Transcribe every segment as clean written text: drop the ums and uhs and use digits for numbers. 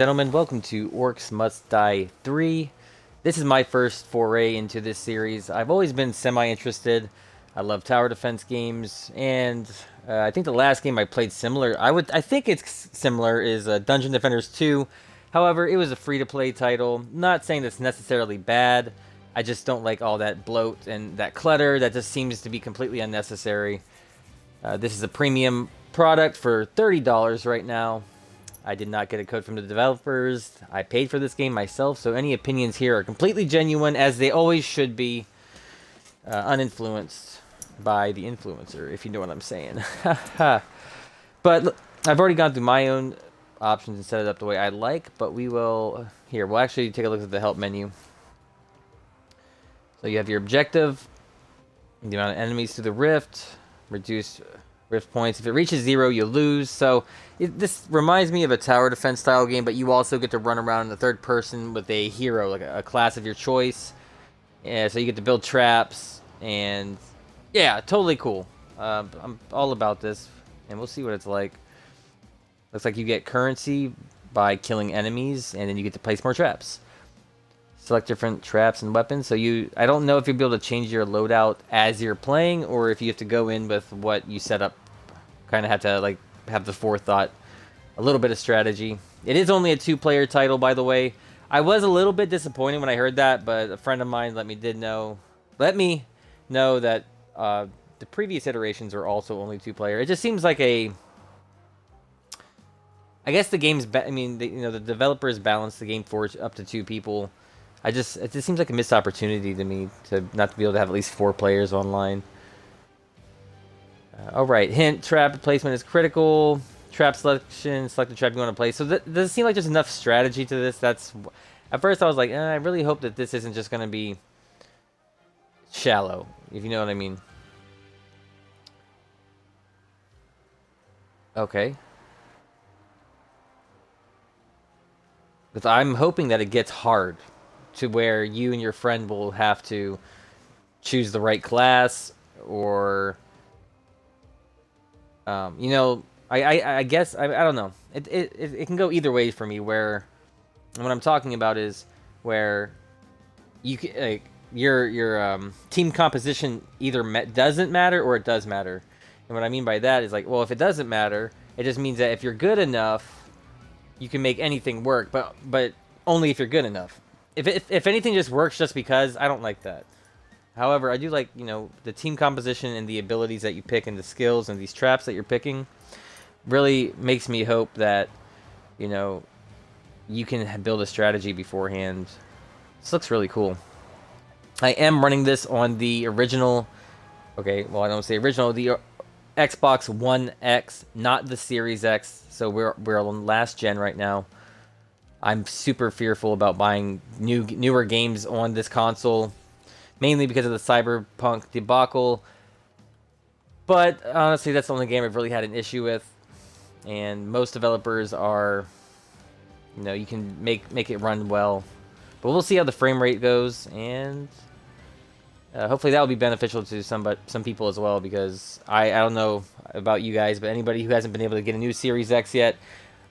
Gentlemen, welcome to Orcs Must Die 3. This is my first foray into this series. I've always been semi-interested. I love tower defense games, and I think the last game I played similar, I think it's similar, is Dungeon Defenders 2. However, it was a free-to-play title. Not saying that's necessarily bad. I just don't like all that bloat and that clutter that just seems to be completely unnecessary. This is a premium product for $30 right now. I did not get a code from the developers. I paid for this game myself, so any opinions here are completely genuine, as they always should be, uninfluenced by the influencer, if you know what I'm saying. But look, I've already gone through my own options and set it up the way I like, but we will... Here, we'll actually take a look at the help menu. So you have your objective, the amount of enemies to the rift, reduce rift points. If it reaches 0, you lose. So this reminds me of a tower defense style game, but you also get to run around in the third person with a hero, like a class of your choice. Yeah, so you get to build traps, and yeah, totally cool. I'm all about this, and we'll see what it's like. Looks like you get currency by killing enemies, and then you get to place more traps. Select different traps and weapons. So I don't know if you'll be able to change your loadout as you're playing, or if you have to go in with what you set up. Kind of have to like have the forethought, a little bit of strategy. It is only a 2-player title, by the way. I was a little bit disappointed when I heard that, but a friend of mine let me know that the previous iterations are also only 2-player. It just seems like I guess the game's the developers balance the game for up to 2 people. It just seems like a missed opportunity to me to not be able to have at least 4 players online. Alright, hint, trap placement is critical. Trap selection, select the trap you want to play. So does it seem like there's enough strategy to this? At first I was like, I really hope that this isn't just going to be shallow, if you know what I mean. Okay. Because I'm hoping that it gets hard, to where you and your friend will have to choose the right class, or I guess I don't know. It can go either way for me. Where what I'm talking about is where you can, like, your team composition either doesn't matter or it does matter. And what I mean by that is, like, well, if it doesn't matter, it just means that if you're good enough, you can make anything work. But only if you're good enough. If anything just works just because, I don't like that. However, I do like, the team composition and the abilities that you pick and the skills and these traps that you're picking really makes me hope that, you can build a strategy beforehand. This looks really cool. I am running this on the original, okay, well, I don't say original, the Xbox One X, not the Series X, so we're on last gen right now. I'm super fearful about buying newer games on this console, mainly because of the Cyberpunk debacle. But honestly, that's the only game I've really had an issue with. And most developers are, you can make it run well. But we'll see how the frame rate goes, and hopefully that will be beneficial to some people as well, because I don't know about you guys, but anybody who hasn't been able to get a new Series X yet,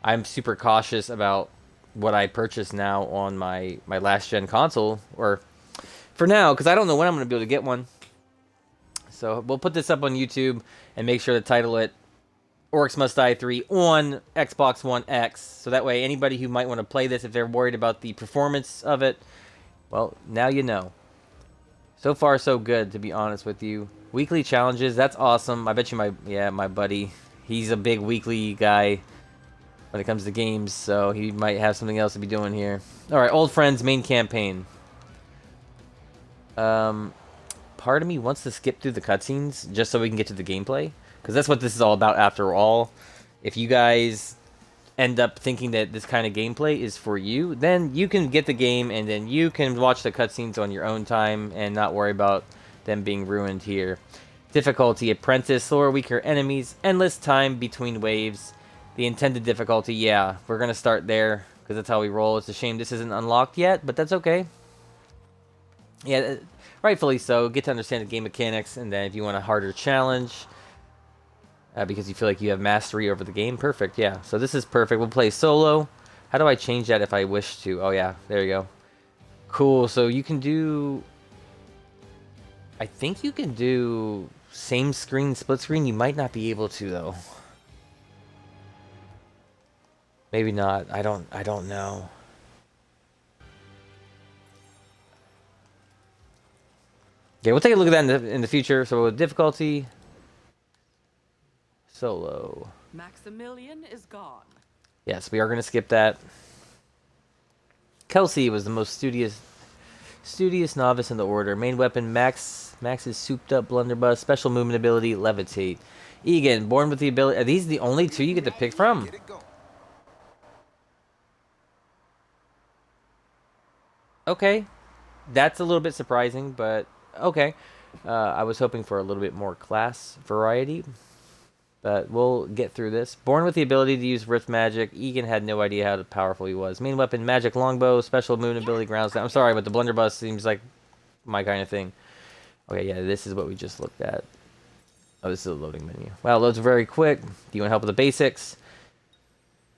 I'm super cautious about what I purchase now on my last gen console, or for now, because I don't know when I'm going to be able to get one. So we'll put this up on YouTube and make sure to title it Orcs Must Die 3 on Xbox One X, so that way anybody who might want to play this, if they're worried about the performance of it, well, now you know. So far so good, to be honest with you. Weekly challenges, that's awesome. I bet you my buddy, he's a big weekly guy when it comes to games, so he might have something else to be doing here. Alright, Old Friends main campaign. Part of me wants to skip through the cutscenes just so we can get to the gameplay, because that's what this is all about after all. If you guys end up thinking that this kind of gameplay is for you, then you can get the game and then you can watch the cutscenes on your own time and not worry about them being ruined here. Difficulty: Apprentice, slower, weaker enemies, endless time between waves. The intended difficulty, yeah, we're going to start there, because that's how we roll. It's a shame this isn't unlocked yet, but that's okay. Yeah, rightfully so. Get to understand the game mechanics, and then if you want a harder challenge, because you feel like you have mastery over the game, perfect, yeah. So this is perfect. We'll play solo. How do I change that if I wish to? Oh yeah, there you go. Cool, so you can do... I think you can do same screen, split screen. You might not be able to though. Maybe not. I don't know. Okay, we'll take a look at that in the future. So with difficulty, solo. Maximilian is gone. Yes, we are gonna skip that. Kelsey was the most studious novice in the order. Main weapon, Max's souped up blunderbuss. Special movement ability, levitate. Egan, born with the ability. Are these the only two you get to pick from? Okay, that's a little bit surprising, but okay. I was hoping for a little bit more class variety, but we'll get through this. Born with the ability to use Rift Magic, Egan had no idea how powerful he was. Main weapon, Magic Longbow, special movement ability, grounds down. I'm sorry, but the blunderbuss seems like my kind of thing. Okay, yeah, this is what we just looked at. Oh, this is a loading menu. Wow, it loads very quick. Do you want help with the basics?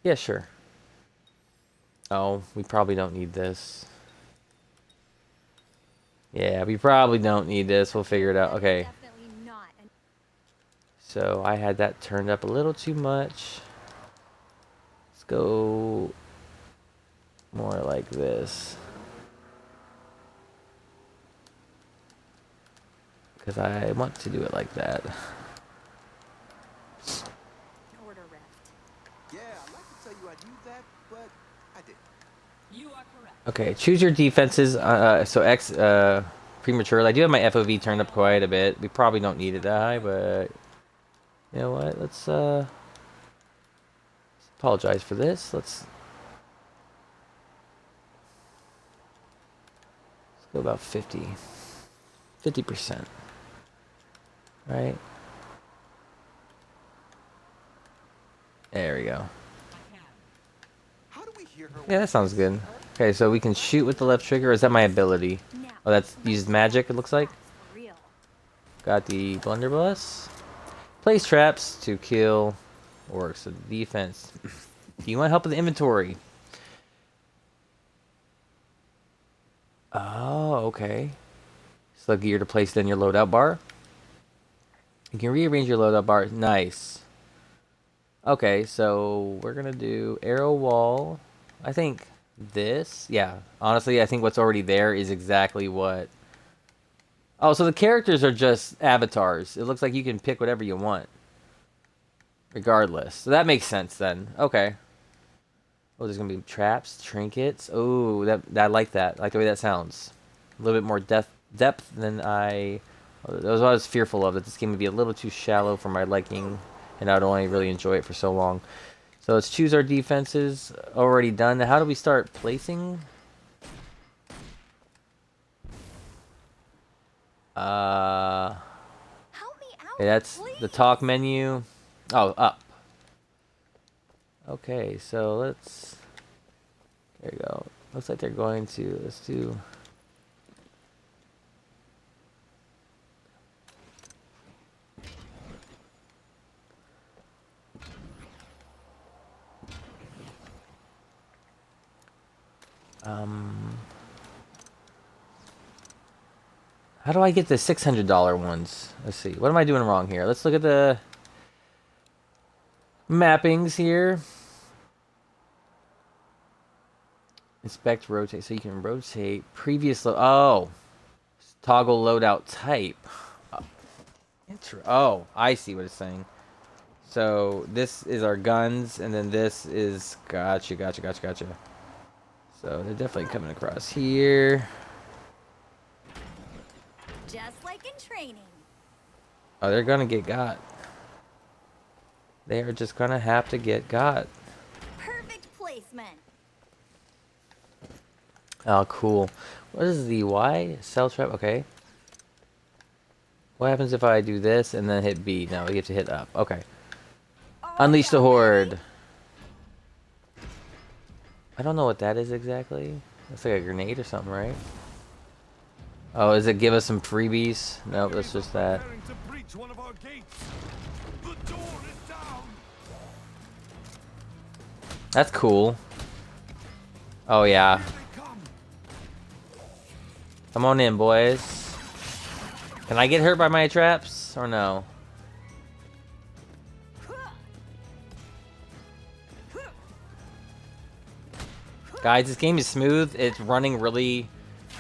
Yeah, sure. Oh, we probably don't need this. Yeah, we probably don't need this. We'll figure it out. Okay. So I had that turned up a little too much. Let's go more like this. Because I want to do it like that. Order rift. Yeah, I'd like to tell you I'd use that, but I didn't. You are correct. Okay, choose your defenses. So X prematurely. I do have my FOV turned up quite a bit. We probably don't need it that high, but you know what? Let's apologize for this. Let's go about 50%. Right? There we go. How do we hear her? Yeah, that sounds good. Okay, so we can shoot with the left trigger. Or is that my ability? Oh, that's used magic, it looks like. Got the blunderbuss. Place traps to kill orcs. So defense. Do you want help with the inventory? Oh, okay. Select gear to place it in your loadout bar. You can rearrange your loadout bar. Nice. Okay, so we're gonna do arrow wall. I think this. Yeah, honestly, I think what's already there is exactly what. Oh, so the characters are just avatars. It looks like you can pick whatever you want, regardless. So that makes sense then. Okay. Oh, there's gonna be traps, trinkets. Oh, I like that. I like the way that sounds. A little bit more depth than that was what I was fearful of. That this game would be a little too shallow for my liking, and I'd only really enjoy it for so long. So let's choose our defenses. Already done. How do we start placing? Help me out, Okay, that's please. the talk menu. Oh, up. Okay, so let's. There you go. Looks like they're going to. Let's do. How do I get the $600 ones? Let's see. What am I doing wrong here? Let's look at the mappings here. Inspect, rotate. So you can rotate previous oh, toggle loadout type. Oh, I see what it's saying. So this is our guns, and then this is gotcha. So they're definitely coming across here. Just like in training. Oh, they're gonna get got. They are just gonna have to get got. Perfect placement. Oh, cool. What is the Y? Cell trap? Okay. What happens if I do this and then hit B? No, we have to hit up. Okay. Unleash the Horde. I don't know what that is exactly. Looks like a grenade or something, right? Oh, does it give us some freebies? Nope, that's just that. That's cool. Oh yeah. Here they come. Come on in, boys. Can I get hurt by my traps or no? Guys, this game is smooth. It's running really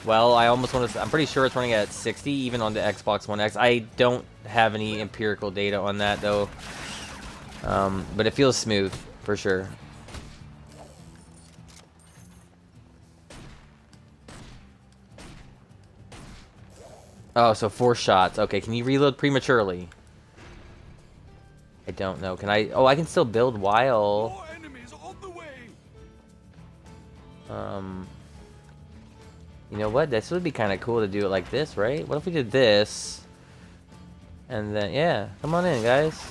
well. I almost want to. I'm pretty sure it's running at 60, even on the Xbox One X. I don't have any empirical data on that though, but it feels smooth for sure. Oh, so 4 shots. Okay, can you reload prematurely? I don't know. Can I? Oh, I can still build while. More enemies on the way. You know what? This would be kind of cool to do it like this, right? What if we did this? And then, yeah. Come on in, guys.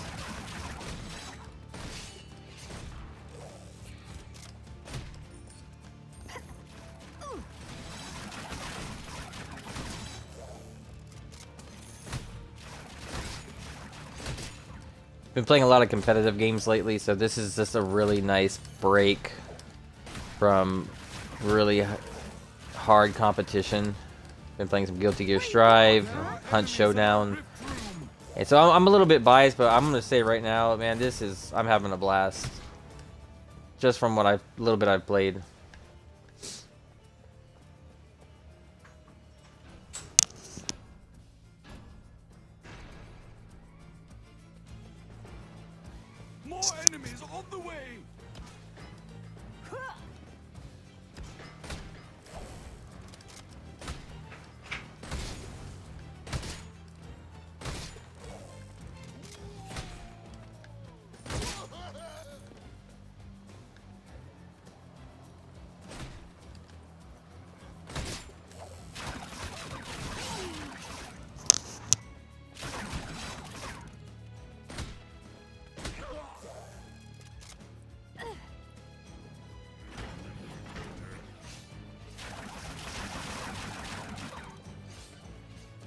Been playing a lot of competitive games lately, so this is just a really nice break from really hard competition. Been playing some Guilty Gear Strive, Hunt Showdown. And so I'm a little bit biased, but I'm gonna say right now, man, I'm having a blast. Just from what little bit I've played. More enemies on the way.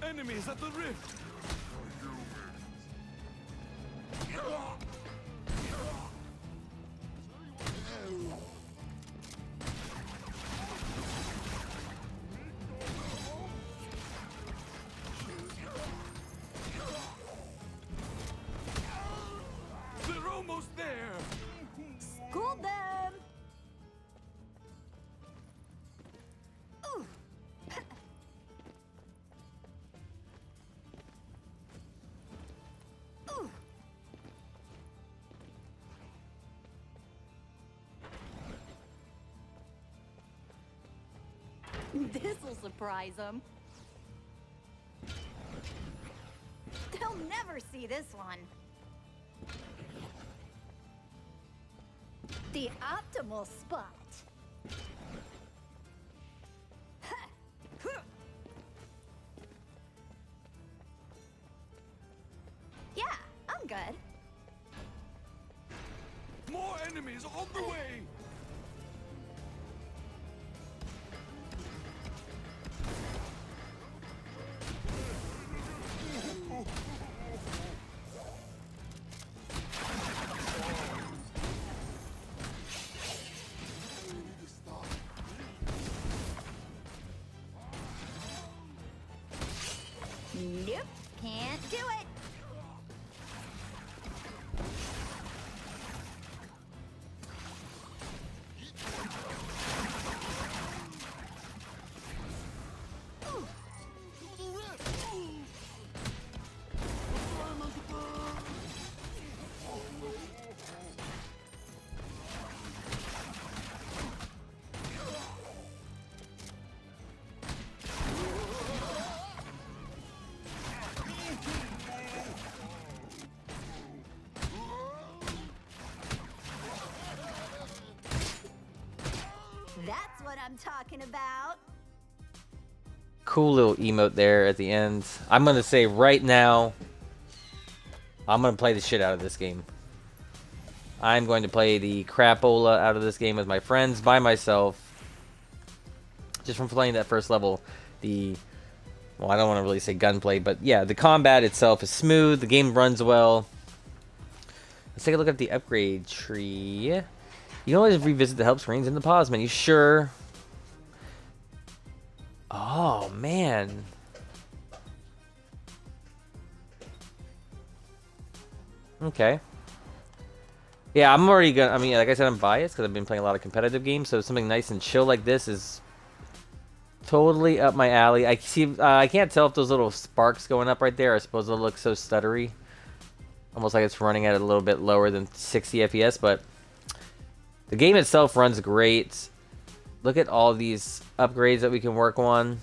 Enemies at the rift. They're almost there. School them. Ooh. Ooh. This'll surprise them. They'll never see this one. The optimal spot. Yeah, I'm good. More enemies on the way. Nope, can't do it. That's what I'm talking about. Cool little emote there at the end. I'm gonna say right now, I'm gonna play the shit out of this game. I'm going to play the crapola out of this game with my friends by myself. Just from playing that first level, well, I don't want to really say gunplay, but yeah, the combat itself is smooth. The game runs well. Let's take a look at the upgrade tree. You can always revisit the help screens in the pause menu. Sure. Oh, man. Okay. Yeah, I'm already gonna... I mean, like I said, I'm biased because I've been playing a lot of competitive games, so something nice and chill like this is totally up my alley. I see. I can't tell if those little sparks going up right there. I suppose they'll look so stuttery. Almost like it's running at a little bit lower than 60 FPS, but the game itself runs great. Look at all these upgrades that we can work on.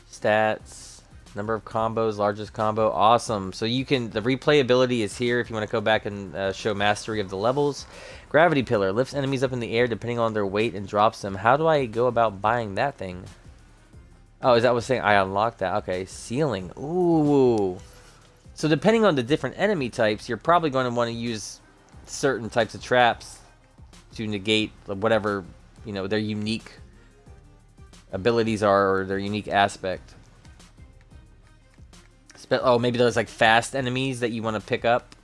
Stats, number of combos, largest combo, awesome. So you can, the replayability is here if you want to go back and show mastery of the levels. Gravity pillar lifts enemies up in the air depending on their weight and drops them. How do I go about buying that thing? Oh, is that what's saying? I unlocked that. Okay, ceiling. Ooh. So depending on the different enemy types, you're probably going to want to use certain types of traps to negate whatever, you know, their unique abilities are or their unique aspect. Oh, maybe there's like fast enemies that you want to pick up.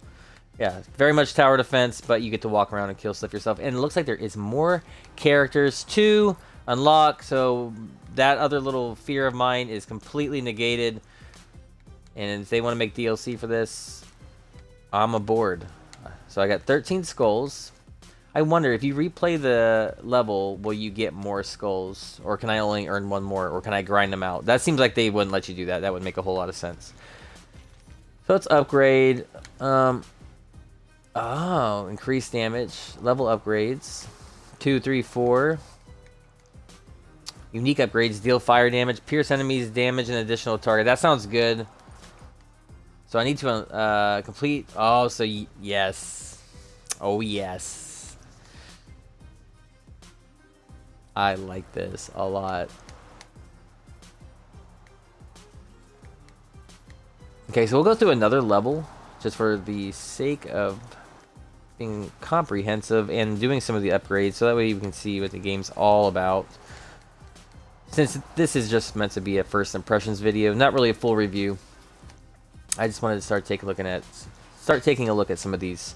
Yeah, very much tower defense, but you get to walk around and kill stuff yourself. And it looks like there is more characters to unlock, so that other little fear of mine is completely negated. And if they want to make DLC for this, I'm aboard. So I got 13 skulls. I wonder, if you replay the level, will you get more skulls? Or can I only earn one more? Or can I grind them out? That seems like they wouldn't let you do that. That would make a whole lot of sense. So let's upgrade. Oh, increased damage. Level upgrades. 2, 3, 4. Unique upgrades. Deal fire damage. Pierce enemies. Damage an additional target. That sounds good. So I need to complete... Oh, so yes. Oh, yes. I like this a lot. Okay, so we'll go through another level just for the sake of being comprehensive and doing some of the upgrades so that way you can see what the game's all about. Since this is just meant to be a first impressions video, not really a full review, I just wanted to start taking a look at some of these,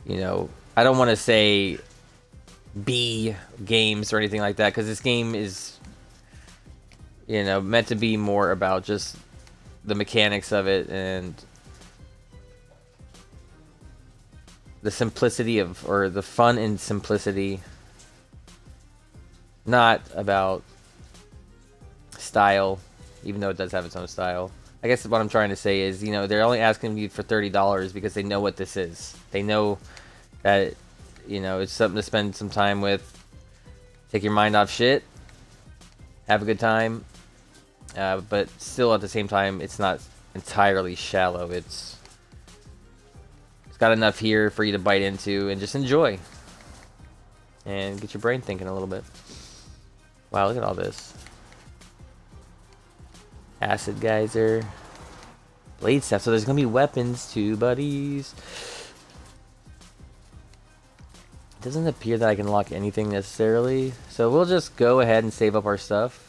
you know, I don't want to say B games or anything like that, because this game is, you know, meant to be more about just the mechanics of it and the simplicity of, or the fun and simplicity, not about style, even though it does have its own style. I guess what I'm trying to say is, you know, they're only asking you for $30 because they know what this is. They know that, you know, it's something to spend some time with, take your mind off shit, have a good time, but still at the same time, it's not entirely shallow. It's got enough here for you to bite into and just enjoy and get your brain thinking a little bit. Wow, look at all this. Acid geyser, blade staff. So there's gonna be weapons too, buddies. It doesn't appear that I can lock anything necessarily, so we'll just go ahead and save up our stuff.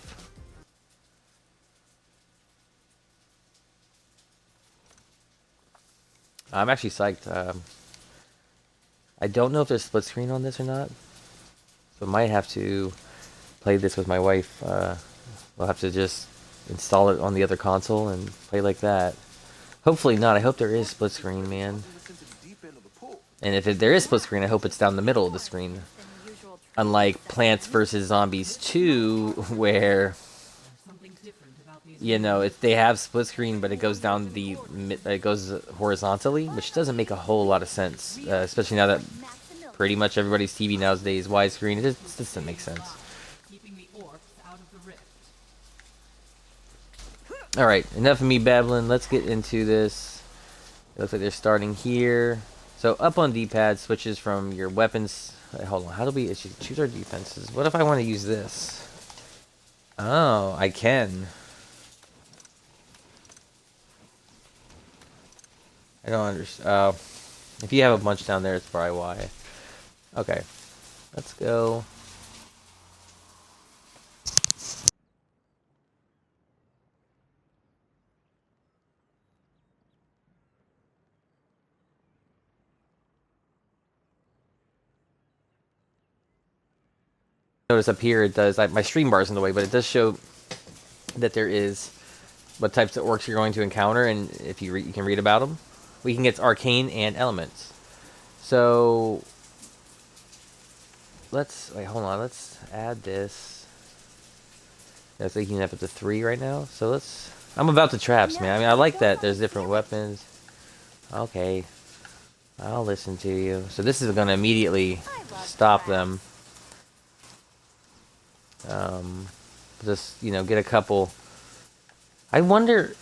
I'm actually psyched. I don't know if there's split screen on this or not, so I might have to play this with my wife. We'll have to just install it on the other console and play like that. Hopefully not. I hope there is split screen, man. And if there is split screen, I hope it's down the middle of the screen. Unlike Plants vs. Zombies 2, where, you know, they have split screen, but it goes down it goes horizontally, which doesn't make a whole lot of sense, especially now that pretty much everybody's TV nowadays is widescreen. It just doesn't make sense. Alright, enough of me babbling. Let's get into this. It looks like they're starting here. So up on D-pad switches from your weapons. Hold on, how do we choose our defenses? What if I want to use this? Oh, I can. I don't understand. If you have a bunch down there, it's probably why. Okay, let's go. Notice up here it does, my stream bar's in the way, but it does show that there is what types of orcs you're going to encounter, and if you can read about them. We can get arcane and elements. So let's hold on. Let's add this. I think you can have up to 3 right now. So let's. I'm about the traps, man. I mean, I like that. There's different weapons. Okay, I'll listen to you. So this is gonna immediately stop them. Just get a couple. I wonder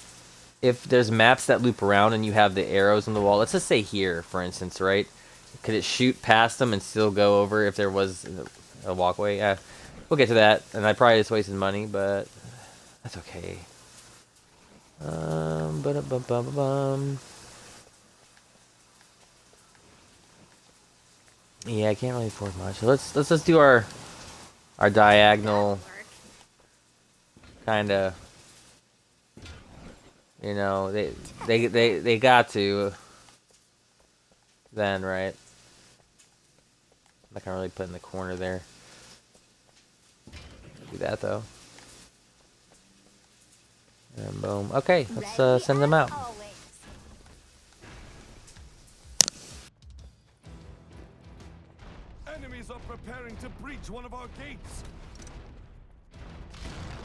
if there's maps that loop around and you have the arrows on the wall. Let's just say here, for instance, right? Could it shoot past them and still go over if there was a walkway? Yeah, we'll get to that. And I probably just wasted money, but that's okay. Yeah, I can't really afford much. So let's just do our diagonal kind of. They got to. Then, right? I'm not gonna really put in the corner there. Do that though. And boom. Okay, let's send them out. Enemies are preparing to breach one of our gates.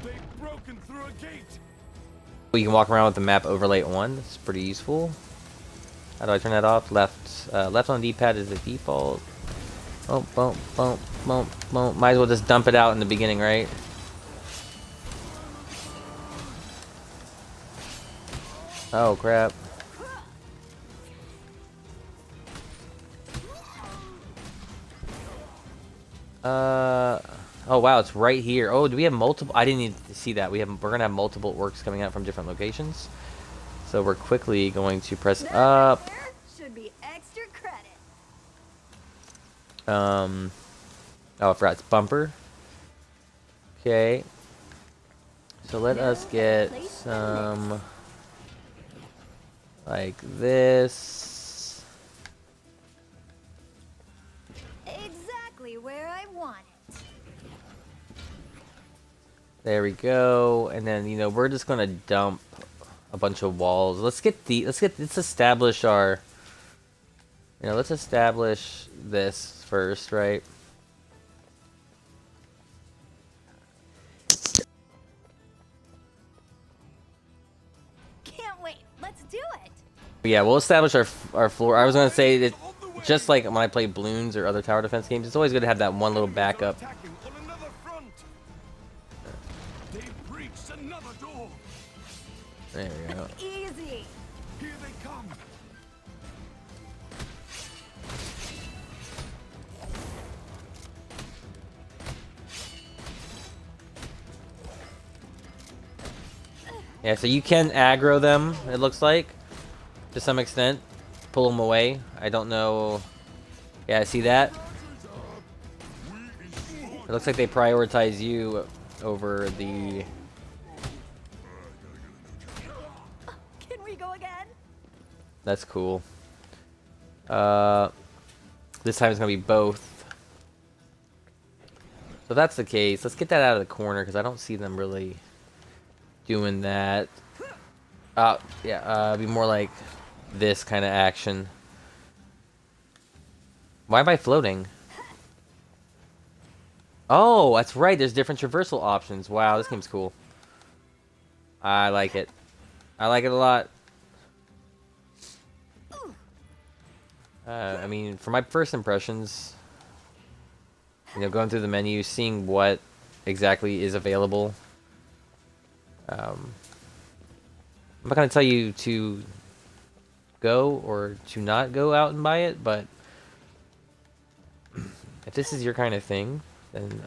They've broken through a gate. You can walk around with the map overlay on. It's pretty useful. How do I turn that off? Left on the D-pad is the default. Oh, boom, boom, boom, boom. Might as well just dump it out in the beginning, right? Oh, crap. Oh wow, it's right here. Oh, do we have multiple? I didn't even see that. We're gonna have multiple orcs coming out from different locations. So we're quickly going to press up. Should be extra credit. Oh, I forgot it's bumper. Okay. So let us get some like this. Exactly where I want it. There we go. And then, we're just gonna dump a bunch of walls. Let's establish our, let's establish this first, right? Can't wait. Let's do it. Yeah, we'll establish our floor. I was gonna say that just like when I play Bloons or other tower defense games, it's always good to have that one little backup. There we go. Easy. Here they come. Yeah, so you can aggro them, it looks like, to some extent. Pull them away. I don't know. Yeah, see that? It looks like they prioritize you over the... Can we go again? That's cool. This time it's gonna be both. So if that's the case, let's get that out of the corner because I don't see them really doing that. Yeah, be more like this kind of action. Why am I floating? Oh, that's right. There's different traversal options. Wow, this game's cool. I like it. I like it a lot. I mean, for my first impressions, going through the menu, seeing what exactly is available. I'm not going to tell you to go or to not go out and buy it, but if this is your kind of thing, then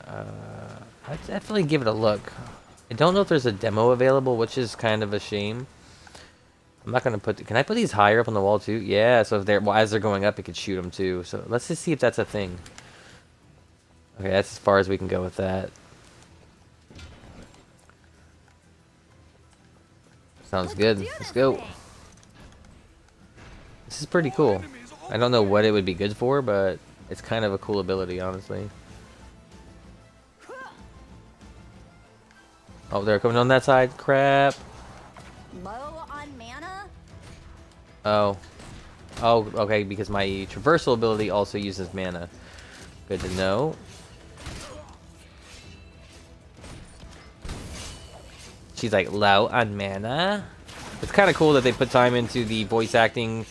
I'd definitely give it a look. I don't know if there's a demo available, which is kind of a shame. I'm not going to put... Can I put these higher up on the wall too? Yeah, so if they're... Well, as they're going up, it could shoot them too. So let's just see if that's a thing. Okay, that's as far as we can go with that. Sounds good. Let's go. This is pretty cool. I don't know what it would be good for, but it's kind of a cool ability, honestly. Oh, they're coming on that side. Crap. Low on mana? Oh. Oh, okay, because my traversal ability also uses mana. Good to know. She's like low on mana. It's kind of cool that they put time into the voice acting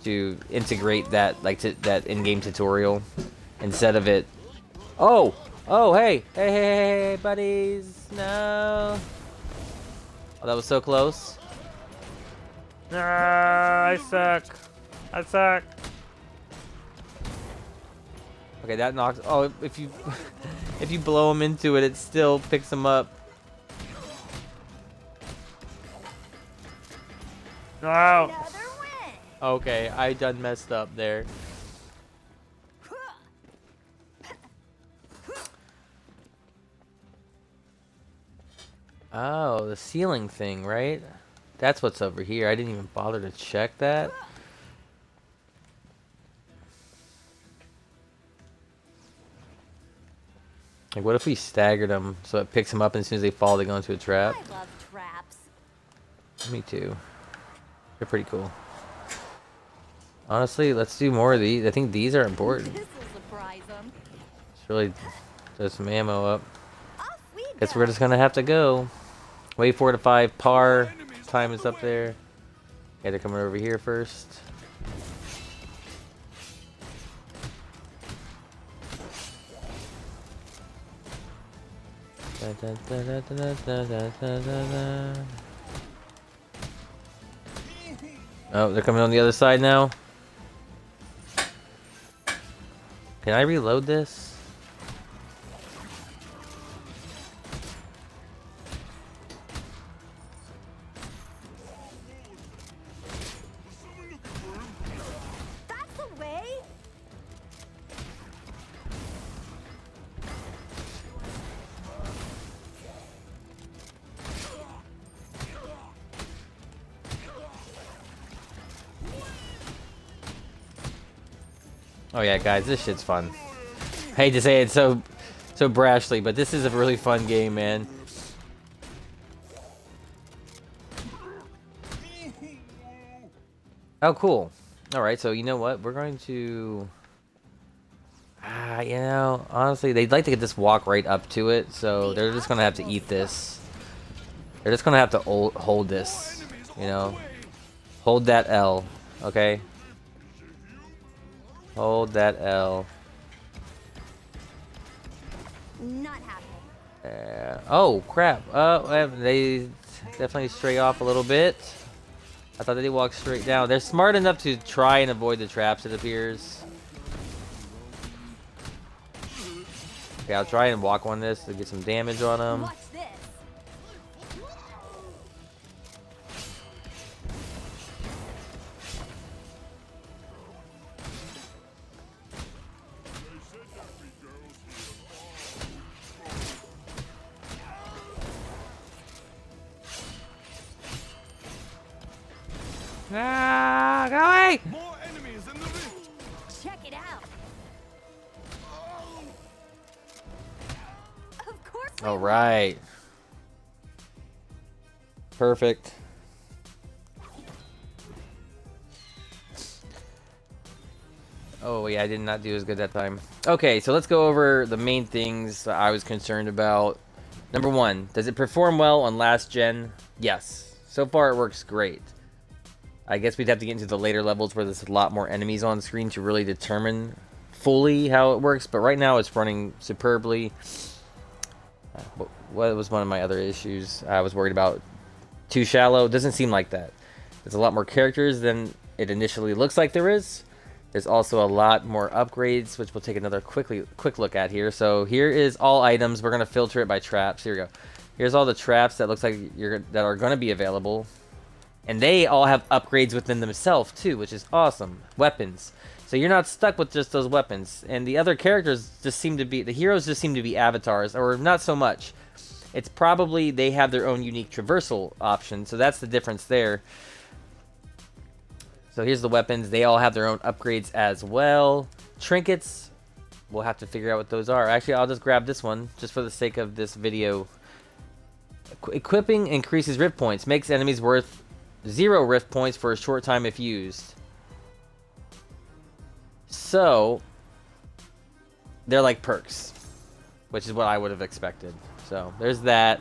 to integrate that, like, that in-game tutorial instead of it. Oh, oh, hey, hey, hey, hey, hey, buddies, no. Oh, that was so close. Ah, I suck. I suck. Okay, that knocks. Oh, if you if you blow him into it, it still picks him up. No. Another win. Okay, I done messed up there. Oh, the ceiling thing, right? That's what's over here. I didn't even bother to check that. Like, what if we staggered them so it picks them up, and as soon as they fall, they go into a trap? I love traps. Me too. They're pretty cool. Honestly, let's do more of these. I think these are important. This will surprise them. Let's really throw some ammo up. Off we Guess go. we're just gonna have to go. Wait 4 to 5 par. Time is up there. Yeah, they're coming over here first. Oh, they're coming on the other side now. Can I reload this? That's the way. Oh yeah, guys, this shit's fun. I hate to say it so brashly, but this is a really fun game, man. Oh, cool. All right, so you know what? We're going to... you know, honestly, they'd like to just walk right up to it, so they're just going to have to eat this. They're just going to have to hold this, you know? Hold that L, okay? Hold that L. Not happening. Oh, crap. They definitely stray off a little bit. I thought they walked straight down. They're smart enough to try and avoid the traps, it appears. Okay, I'll try and walk on this to get some damage on them. Watch this. Ah, go away! More enemies in the rift. Check it out. Of course. All right. Perfect. Oh yeah, I did not do as good that time. Okay, so let's go over the main things that I was concerned about. Number 1, does it perform well on last gen? Yes. So far it works great. I guess we'd have to get into the later levels where there's a lot more enemies on screen to really determine fully how it works, but right now it's running superbly. What was one of my other issues? I was worried about too shallow. It doesn't seem like that. There's a lot more characters than it initially looks like there is. There's also a lot more upgrades, which we'll take another quick look at here. So here is all items. We're gonna filter it by traps. Here we go. Here's all the traps that looks like that are gonna be available, and they all have upgrades within themselves too, which is awesome. Weapons. So you're not stuck with just those weapons, and the other characters just seem to be, the heroes just seem to be avatars, or not so much. It's probably they have their own unique traversal option, so that's the difference there. So here's the weapons. They all have their own upgrades as well. Trinkets, we'll have to figure out what those are. Actually, I'll just grab this one, just for the sake of this video. Equipping increases rift points. Makes enemies worth 0 rift points for a short time if used. So, they're like perks, which is what I would have expected. So, there's that.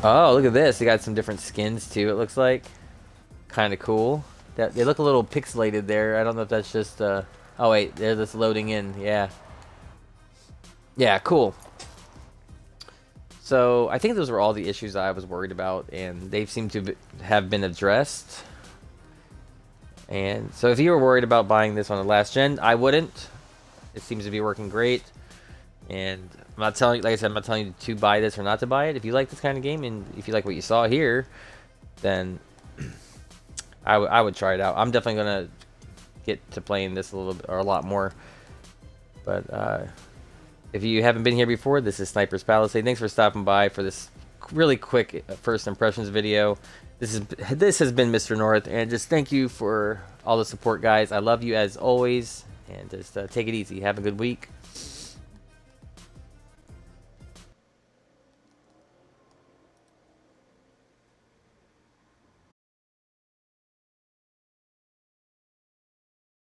Oh, look at this. They got some different skins too, it looks like. Kind of cool. They look a little pixelated there. I don't know if that's just... Oh, wait. They're just loading in. Yeah. Yeah, cool. So, I think those were all the issues I was worried about, and they seem to have been addressed. And so, if you were worried about buying this on the last gen, I wouldn't. It seems to be working great. And I'm not telling you, like I said, I'm not telling you to buy this or not to buy it. If you like this kind of game, and if you like what you saw here, then I would try it out. I'm definitely gonna get to playing this a little bit, or a lot more. But if you haven't been here before, this is Sniper's Palisade. Thanks for stopping by for this really quick first impressions video. This has been Mr. North, and just thank you for all the support, guys. I love you as always, and just take it easy. Have a good week.